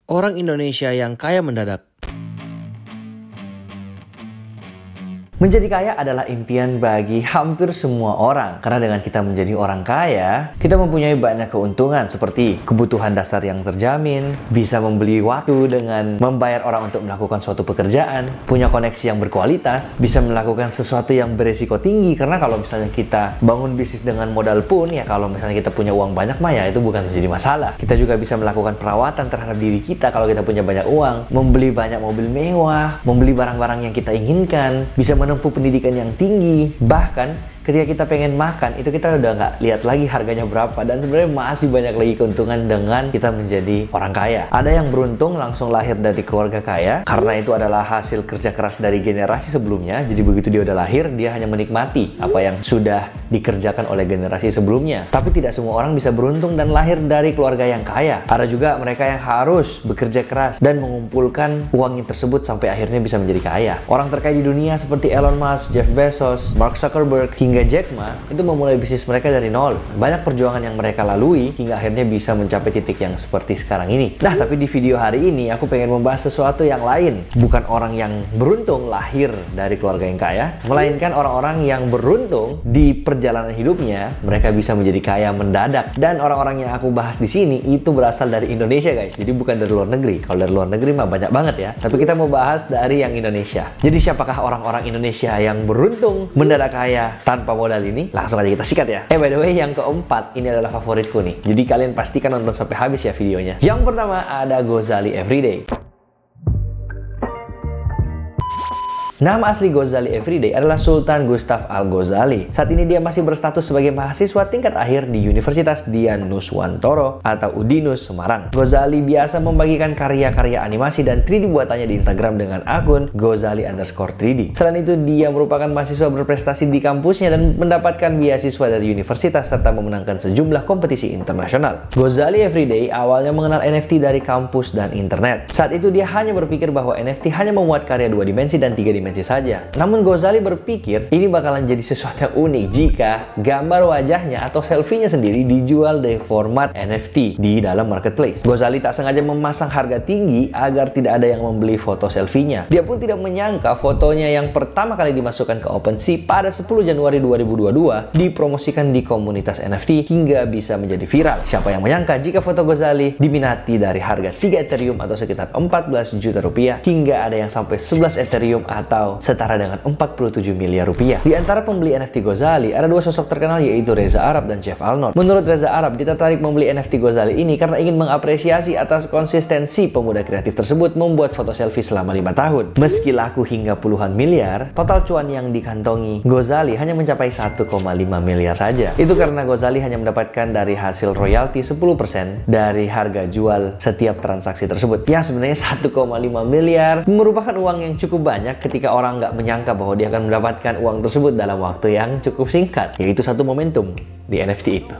Orang Indonesia yang kaya mendadak. Menjadi kaya adalah impian bagi hampir semua orang. Karena dengan kita menjadi orang kaya, kita mempunyai banyak keuntungan seperti kebutuhan dasar yang terjamin, bisa membeli waktu dengan membayar orang untuk melakukan suatu pekerjaan, punya koneksi yang berkualitas, bisa melakukan sesuatu yang beresiko tinggi. Karena kalau misalnya kita bangun bisnis dengan modal pun, ya kalau misalnya kita punya uang banyak mah ya itu bukan menjadi masalah. Kita juga bisa melakukan perawatan terhadap diri kita kalau kita punya banyak uang, membeli banyak mobil mewah, membeli barang-barang yang kita inginkan, bisa menempuh pendidikan yang tinggi. Bahkan ketika kita pengen makan, itu kita udah nggak lihat lagi harganya berapa. Dan sebenarnya masih banyak lagi keuntungan dengan kita menjadi orang kaya. Ada yang beruntung langsung lahir dari keluarga kaya, karena itu adalah hasil kerja keras dari generasi sebelumnya. Jadi begitu dia udah lahir, dia hanya menikmati apa yang sudah dikerjakan oleh generasi sebelumnya. Tapi tidak semua orang bisa beruntung dan lahir dari keluarga yang kaya. Ada juga mereka yang harus bekerja keras dan mengumpulkan uangnya tersebut sampai akhirnya bisa menjadi kaya. Orang terkaya di dunia seperti Elon Musk, Jeff Bezos, Mark Zuckerberg, hingga Jack Ma itu memulai bisnis mereka dari nol. Banyak perjuangan yang mereka lalui hingga akhirnya bisa mencapai titik yang seperti sekarang ini. Nah, tapi di video hari ini aku pengen membahas sesuatu yang lain. Bukan orang yang beruntung lahir dari keluarga yang kaya, melainkan orang-orang yang beruntung di perjalanan hidupnya mereka bisa menjadi kaya mendadak. Dan orang-orang yang aku bahas di sini itu berasal dari Indonesia, guys. Jadi bukan dari luar negeri. Kalau dari luar negeri mah banyak banget ya. Tapi kita mau bahas dari yang Indonesia. Jadi siapakah orang-orang Indonesia yang beruntung mendadak kaya tanpa modal ini? Langsung aja kita sikat ya. By the way, yang keempat ini adalah favoritku nih. Jadi kalian pastikan nonton sampai habis ya videonya. Yang pertama ada Ghazali Everyday. Nama asli Ghazali Everyday adalah Sultan Gustav Al-Ghazali. Saat ini dia masih berstatus sebagai mahasiswa tingkat akhir di Universitas Dianuswantoro atau Udinus, Semarang. Ghazali biasa membagikan karya-karya animasi dan 3D buatannya di Instagram dengan akun Ghazali_3D. Selain itu, dia merupakan mahasiswa berprestasi di kampusnya dan mendapatkan beasiswa dari universitas serta memenangkan sejumlah kompetisi internasional. Ghazali Everyday awalnya mengenal NFT dari kampus dan internet. Saat itu dia hanya berpikir bahwa NFT hanya memuat karya 2 dimensi dan 3 dimensi saja. Namun Ghazali berpikir ini bakalan jadi sesuatu yang unik jika gambar wajahnya atau selfie-nya sendiri dijual dari format NFT di dalam marketplace. Ghazali tak sengaja memasang harga tinggi agar tidak ada yang membeli foto selfie-nya. Dia pun tidak menyangka fotonya yang pertama kali dimasukkan ke OpenSea pada 10 Januari 2022 dipromosikan di komunitas NFT hingga bisa menjadi viral. Siapa yang menyangka jika foto Ghazali diminati dari harga 3 Ethereum atau sekitar 14 juta rupiah hingga ada yang sampai 11 Ethereum atau setara dengan 47 miliar rupiah. Di antara pembeli NFT Ghazali ada 2 sosok terkenal, yaitu Reza Arab dan Jeff Alnor. Menurut Reza Arab, dia tertarik membeli NFT Ghazali ini karena ingin mengapresiasi atas konsistensi pemuda kreatif tersebut membuat foto selfie selama 5 tahun. Meski laku hingga puluhan miliar, total cuan yang dikantongi Ghazali hanya mencapai 1,5 miliar saja. Itu karena Ghazali hanya mendapatkan dari hasil royalti 10% dari harga jual setiap transaksi tersebut. Ya, sebenarnya 1,5 miliar merupakan uang yang cukup banyak ketika orang nggak menyangka bahwa dia akan mendapatkan uang tersebut dalam waktu yang cukup singkat, yaitu satu momentum di NFT itu.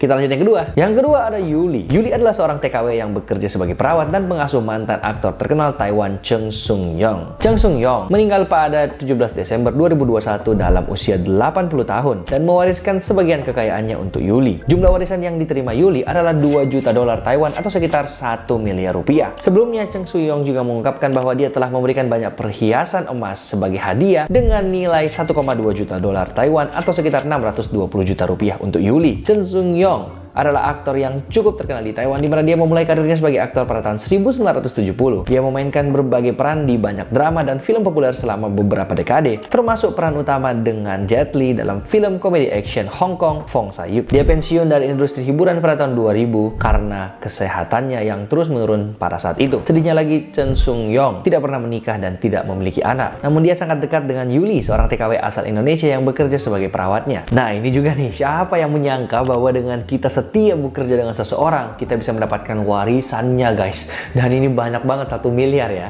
Kita lanjut yang kedua. Yang kedua ada Yuli. Yuli adalah seorang TKW yang bekerja sebagai perawat dan pengasuh mantan aktor terkenal Taiwan Cheng Sung-yong. Cheng Sung-yong meninggal pada 17 Desember 2021 dalam usia 80 tahun dan mewariskan sebagian kekayaannya untuk Yuli. Jumlah warisan yang diterima Yuli adalah 2 juta dolar Taiwan atau sekitar 1 miliar rupiah. Sebelumnya, Cheng Sung-yong juga mengungkapkan bahwa dia telah memberikan banyak perhiasan emas sebagai hadiah dengan nilai 1,2 juta dolar Taiwan atau sekitar 620 juta rupiah untuk Yuli. Cheng Sung-yong adalah aktor yang cukup terkenal di Taiwan, di mana dia memulai karirnya sebagai aktor pada tahun 1970. Dia memainkan berbagai peran di banyak drama dan film populer selama beberapa dekade, termasuk peran utama dengan Jet Li dalam film komedi action Hong Kong Fong Sayuk. Dia pensiun dari industri hiburan pada tahun 2000 karena kesehatannya yang terus menurun pada saat itu. Sedihnya lagi, Cheng Sung-yong tidak pernah menikah dan tidak memiliki anak. Namun dia sangat dekat dengan Yuli, seorang TKW asal Indonesia yang bekerja sebagai perawatnya. Nah, ini juga nih, siapa yang menyangka bahwa dengan kita setia bekerja dengan seseorang, kita bisa mendapatkan warisannya, guys. Dan ini banyak banget, 1 miliar ya.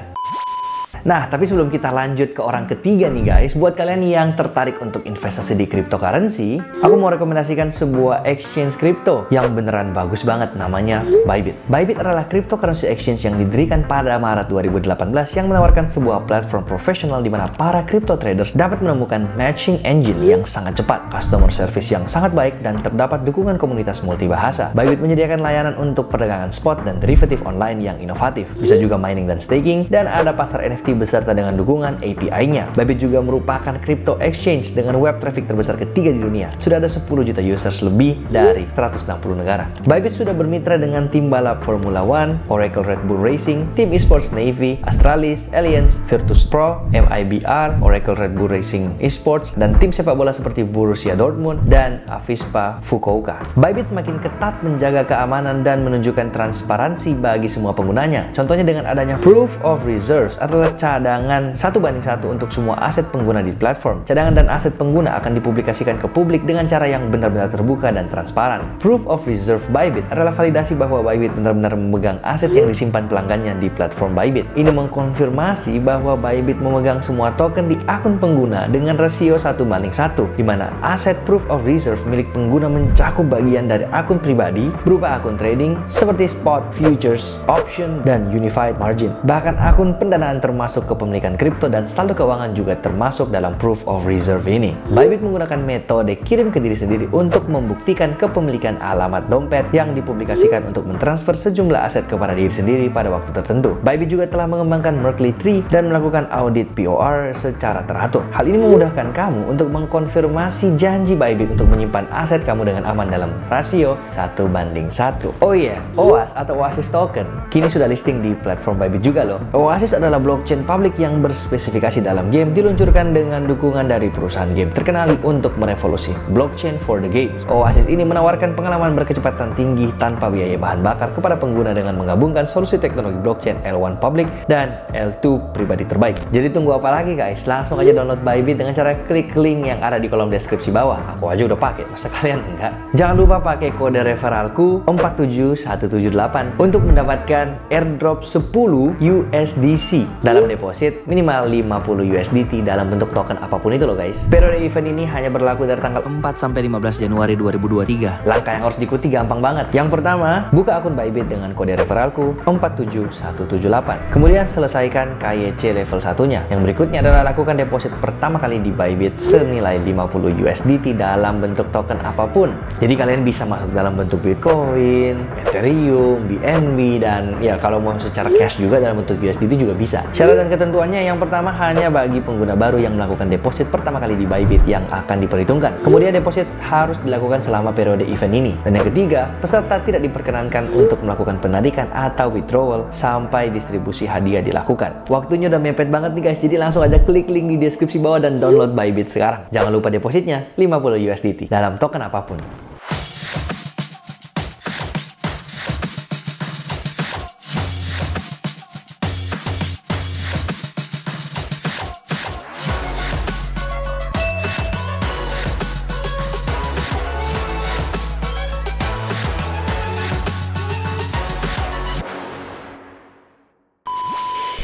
Nah, tapi sebelum kita lanjut ke orang ketiga nih guys, buat kalian yang tertarik untuk investasi di cryptocurrency, aku mau rekomendasikan sebuah exchange crypto yang beneran bagus banget, namanya Bybit. Bybit adalah cryptocurrency exchange yang didirikan pada Maret 2018 yang menawarkan sebuah platform profesional di mana para crypto traders dapat menemukan matching engine yang sangat cepat, customer service yang sangat baik, dan terdapat dukungan komunitas multibahasa. Bybit menyediakan layanan untuk perdagangan spot dan derivatif online yang inovatif. Bisa juga mining dan staking, dan ada pasar NFT beserta dengan dukungan API-nya. Bybit juga merupakan crypto exchange dengan web traffic terbesar ketiga di dunia. Sudah ada 10 juta users lebih dari 160 negara. Bybit sudah bermitra dengan tim balap Formula One, Oracle Red Bull Racing, tim esports Navy, Astralis, Allianz, Virtus Pro, MIBR, Oracle Red Bull Racing Esports, dan tim sepak bola seperti Borussia Dortmund dan Avispa Fukuoka. Bybit semakin ketat menjaga keamanan dan menunjukkan transparansi bagi semua penggunanya. Contohnya dengan adanya Proof of Reserves adalah cadangan 1:1 untuk semua aset pengguna di platform. Cadangan dan aset pengguna akan dipublikasikan ke publik dengan cara yang benar-benar terbuka dan transparan. Proof of Reserve Bybit adalah validasi bahwa Bybit benar-benar memegang aset yang disimpan pelanggannya di platform Bybit. Ini mengkonfirmasi bahwa Bybit memegang semua token di akun pengguna dengan rasio 1:1, di mana aset Proof of Reserve milik pengguna mencakup bagian dari akun pribadi berupa akun trading seperti spot, futures, option, dan unified margin. Bahkan akun pendanaan termasuk kepemilikan kripto dan saldo keuangan juga termasuk dalam Proof of Reserve ini. Bybit menggunakan metode kirim ke diri sendiri untuk membuktikan kepemilikan alamat dompet yang dipublikasikan untuk mentransfer sejumlah aset kepada diri sendiri pada waktu tertentu. Bybit juga telah mengembangkan Merkle Tree dan melakukan audit POR secara teratur. Hal ini memudahkan kamu untuk mengkonfirmasi janji Bybit untuk menyimpan aset kamu dengan aman dalam rasio 1:1. Oh iya, OAS atau Oasis Token kini sudah listing di platform Bybit juga loh. Oasis adalah blockchain publik yang berspesifikasi dalam game, diluncurkan dengan dukungan dari perusahaan game terkenal untuk merevolusi blockchain for the games. Oasis ini menawarkan pengalaman berkecepatan tinggi tanpa biaya bahan bakar kepada pengguna dengan menggabungkan solusi teknologi blockchain L1 public dan L2 pribadi terbaik. Jadi tunggu apa lagi guys? Langsung aja download Bybit dengan cara klik link yang ada di kolom deskripsi bawah. Aku aja udah pakai, masa kalian enggak? Jangan lupa pakai kode referralku 47178 untuk mendapatkan airdrop 10 USDC dalam deposit minimal 50 USDT dalam bentuk token apapun itu loh guys. Periode event ini hanya berlaku dari tanggal 4 sampai 15 Januari 2023. Langkah yang harus diikuti gampang banget. Yang pertama, buka akun Bybit dengan kode referralku 47178. Kemudian selesaikan KYC level 1-nya. Yang berikutnya adalah lakukan deposit pertama kali di Bybit senilai 50 USDT dalam bentuk token apapun. Jadi kalian bisa masuk dalam bentuk Bitcoin, Ethereum, BNB, dan ya kalau mau secara cash juga dalam bentuk USDT juga bisa. Syarat dan ketentuannya yang pertama hanya bagi pengguna baru yang melakukan deposit pertama kali di Bybit yang akan diperhitungkan. Kemudian deposit harus dilakukan selama periode event ini. Dan yang ketiga, peserta tidak diperkenankan untuk melakukan penarikan atau withdrawal sampai distribusi hadiah dilakukan. Waktunya udah mepet banget nih guys, jadi langsung aja klik link di deskripsi bawah dan download Bybit sekarang. Jangan lupa depositnya 50 USDT dalam token apapun.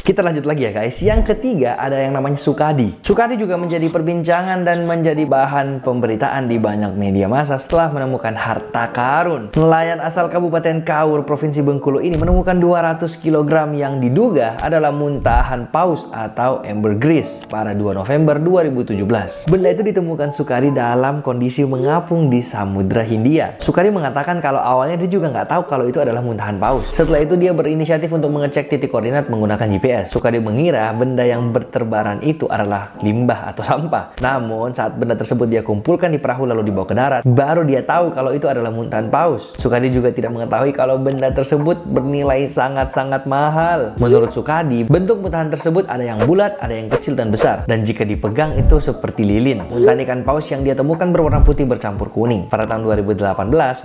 Kita lanjut lagi ya guys. Yang ketiga ada yang namanya Sukadi. Sukadi juga menjadi perbincangan dan menjadi bahan pemberitaan di banyak media massa setelah menemukan harta karun. Nelayan asal Kabupaten Kaur, Provinsi Bengkulu ini menemukan 200 kg yang diduga adalah muntahan paus atau ambergris pada 2 November 2017. Benda itu ditemukan Sukadi dalam kondisi mengapung di Samudra Hindia. Sukadi mengatakan kalau awalnya dia juga nggak tahu kalau itu adalah muntahan paus. Setelah itu dia berinisiatif untuk mengecek titik koordinat menggunakan GPS. Sukadi mengira benda yang berterbaran itu adalah limbah atau sampah. Namun saat benda tersebut dia kumpulkan di perahu lalu dibawa ke darat, baru dia tahu kalau itu adalah muntahan paus. Sukadi juga tidak mengetahui kalau benda tersebut bernilai sangat-sangat mahal. Menurut Sukadi, bentuk muntahan tersebut ada yang bulat, ada yang kecil dan besar. Dan jika dipegang itu seperti lilin. Muntahan ikan paus yang dia temukan berwarna putih bercampur kuning. Pada tahun 2018,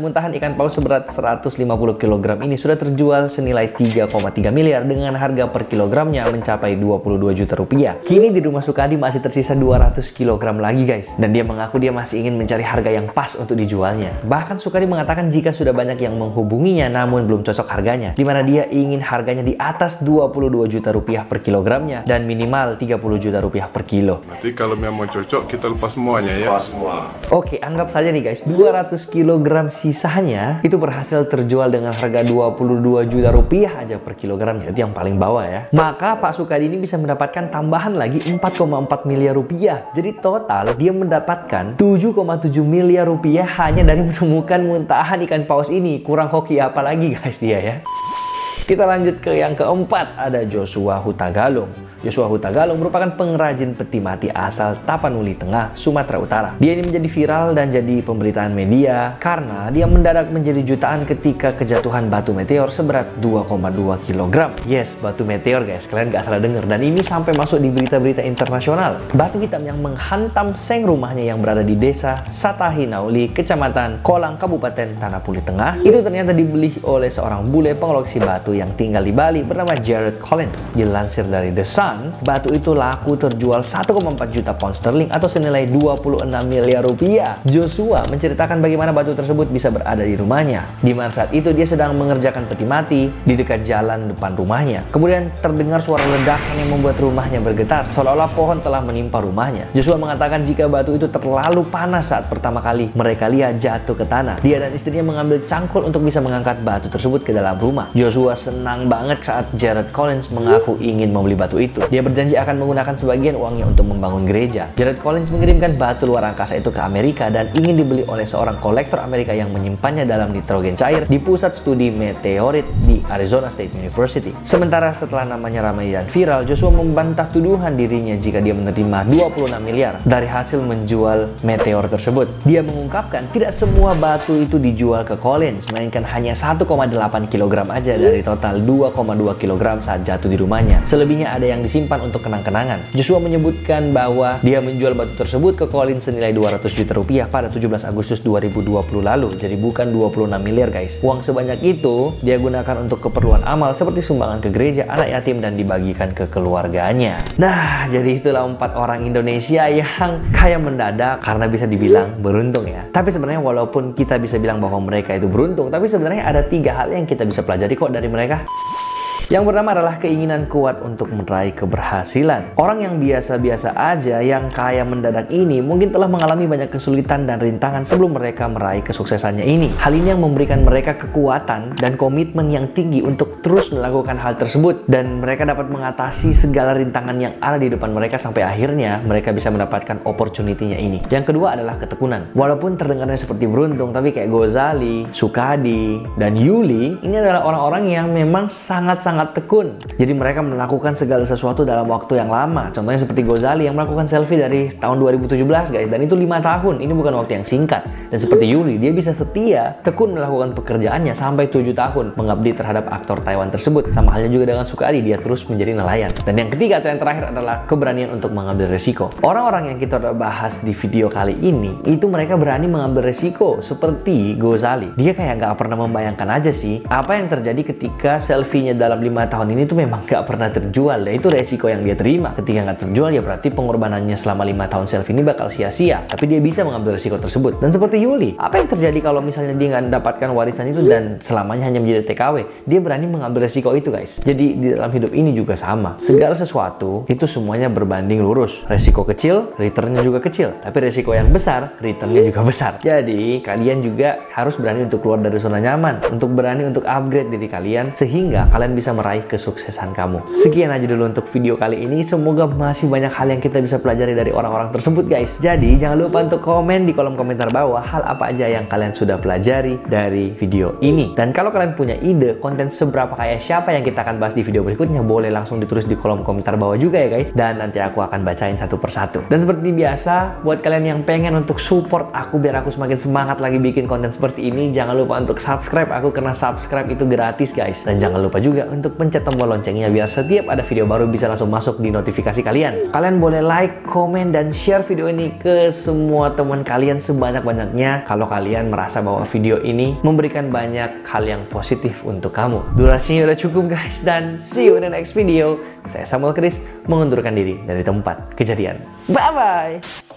muntahan ikan paus seberat 150 kg ini sudah terjual senilai 3,3 miliar dengan harga per kilogram kilogramnya mencapai 22 juta rupiah. Kini di rumah Sukadi masih tersisa 200 kilogram lagi guys. Dan dia mengaku dia masih ingin mencari harga yang pas untuk dijualnya. Bahkan Sukadi mengatakan jika sudah banyak yang menghubunginya namun belum cocok harganya, dimana dia ingin harganya di atas 22 juta rupiah per kilogramnya dan minimal 30 juta rupiah per kilo. Berarti kalau memang cocok kita lepas semuanya ya. Lepas semua. Oke, anggap saja nih guys, 200 kilogram sisanya itu berhasil terjual dengan harga 22 juta rupiah aja per kilogramnya. Itu yang paling bawah ya. Maka Pak Sukadi ini bisa mendapatkan tambahan lagi 4,4 miliar rupiah. Jadi total dia mendapatkan 7,7 miliar rupiah hanya dari menemukan muntahan ikan paus ini. Kurang hoki apa lagi guys dia ya. Kita lanjut ke yang keempat, ada Joshua Hutagalung. Joshua Hutagalung merupakan pengrajin peti mati asal Tapanuli Tengah, Sumatera Utara. Dia ini menjadi viral dan jadi pemberitaan media karena dia mendadak menjadi jutaan ketika kejatuhan batu meteor seberat 2,2 kg. Yes, batu meteor guys, kalian gak salah dengar. Dan ini sampai masuk di berita-berita internasional. Batu hitam yang menghantam seng rumahnya yang berada di desa Satahinauli, Kecamatan Kolang, Kabupaten Tanah Puli Tengah, itu ternyata dibeli oleh seorang bule pengoleksi batu yang tinggal di Bali bernama Jared Collins. Dilansir dari The Sun, batu itu laku terjual 1,4 juta pound sterling atau senilai 26 miliar rupiah. Joshua menceritakan bagaimana batu tersebut bisa berada di rumahnya, di mana saat itu dia sedang mengerjakan peti mati di dekat jalan depan rumahnya. Kemudian terdengar suara ledakan yang membuat rumahnya bergetar, seolah-olah pohon telah menimpa rumahnya. Joshua mengatakan jika batu itu terlalu panas saat pertama kali mereka lihat jatuh ke tanah. Dia dan istrinya mengambil cangkul untuk bisa mengangkat batu tersebut ke dalam rumah. Joshua senang banget saat Jared Collins mengaku ingin membeli batu itu. Dia berjanji akan menggunakan sebagian uangnya untuk membangun gereja. Jared Collins mengirimkan batu luar angkasa itu ke Amerika dan ingin dibeli oleh seorang kolektor Amerika yang menyimpannya dalam nitrogen cair di pusat studi meteorit di Arizona State University. Sementara setelah namanya ramai dan viral, Joshua membantah tuduhan dirinya jika dia menerima 26 miliar dari hasil menjual meteor tersebut. Dia mengungkapkan tidak semua batu itu dijual ke Collins, melainkan hanya 1,8 kg aja dari total 2,2 kg saat jatuh di rumahnya. Selebihnya ada yang disimpan untuk kenang-kenangan. Joshua menyebutkan bahwa dia menjual batu tersebut ke Collins senilai 200 juta rupiah pada 17 Agustus 2020 lalu. Jadi bukan 26 miliar guys. Uang sebanyak itu dia gunakan untuk keperluan amal seperti sumbangan ke gereja, anak yatim, dan dibagikan ke keluarganya. Nah, jadi itulah 4 orang Indonesia yang kaya mendadak karena bisa dibilang beruntung ya. Tapi sebenarnya walaupun kita bisa bilang bahwa mereka itu beruntung, tapi sebenarnya ada 3 hal yang kita bisa pelajari kok dari mereka. Yang pertama adalah keinginan kuat untuk meraih keberhasilan. Orang yang biasa-biasa aja, yang kaya mendadak ini mungkin telah mengalami banyak kesulitan dan rintangan sebelum mereka meraih kesuksesannya ini. Hal ini yang memberikan mereka kekuatan dan komitmen yang tinggi untuk terus melakukan hal tersebut. Dan mereka dapat mengatasi segala rintangan yang ada di depan mereka sampai akhirnya mereka bisa mendapatkan opportunity-nya ini. Yang kedua adalah ketekunan. Walaupun terdengarnya seperti beruntung, tapi kayak Ghazali, Sukadi, dan Yuli, ini adalah orang-orang yang memang sangat-sangat tekun. Jadi mereka melakukan segala sesuatu dalam waktu yang lama. Contohnya seperti Ghazali yang melakukan selfie dari tahun 2017 guys, dan itu 5 tahun. Ini bukan waktu yang singkat. Dan seperti Yuli, dia bisa setia, tekun melakukan pekerjaannya sampai 7 tahun mengabdi terhadap aktor Taiwan tersebut. Sama halnya juga dengan Sukadi, dia terus menjadi nelayan. Dan yang ketiga atau yang terakhir adalah keberanian untuk mengambil resiko. Orang-orang yang kita udah bahas di video kali ini, itu mereka berani mengambil resiko. Seperti Ghazali, dia kayak nggak pernah membayangkan aja sih apa yang terjadi ketika selfie-nya dalam 5 tahun ini tuh memang gak pernah terjual. Dan itu resiko yang dia terima. Ketika gak terjual ya berarti pengorbanannya selama 5 tahun selfie ini bakal sia-sia. Tapi dia bisa mengambil resiko tersebut. Dan seperti Yuli, apa yang terjadi kalau misalnya dia gak mendapatkan warisan itu dan selamanya hanya menjadi TKW? Dia berani mengambil resiko itu guys. Jadi di dalam hidup ini juga sama. Segala sesuatu itu semuanya berbanding lurus. Resiko kecil, returnnya juga kecil. Tapi resiko yang besar, returnnya juga besar. Jadi kalian juga harus berani untuk keluar dari zona nyaman. Untuk berani untuk upgrade diri kalian sehingga kalian bisa meraih kesuksesan kamu. Sekian aja dulu untuk video kali ini. Semoga masih banyak hal yang kita bisa pelajari dari orang-orang tersebut guys. Jadi jangan lupa untuk komen di kolom komentar bawah hal apa aja yang kalian sudah pelajari dari video ini. Dan kalau kalian punya ide konten seberapa kaya siapa yang kita akan bahas di video berikutnya, boleh langsung ditulis di kolom komentar bawah juga ya guys. Dan nanti aku akan bacain satu persatu. Dan seperti biasa, buat kalian yang pengen untuk support aku biar aku semakin semangat lagi bikin konten seperti ini, jangan lupa untuk subscribe aku karena subscribe itu gratis guys. Dan jangan lupa juga untuk untuk pencet tombol loncengnya biar setiap ada video baru bisa langsung masuk di notifikasi kalian. Kalian boleh like, komen, dan share video ini ke semua teman kalian sebanyak-banyaknya kalau kalian merasa bahwa video ini memberikan banyak hal yang positif untuk kamu. Durasinya udah cukup guys, dan see you in the next video. Saya Samuel Chris mengundurkan diri dari tempat kejadian. Bye-bye!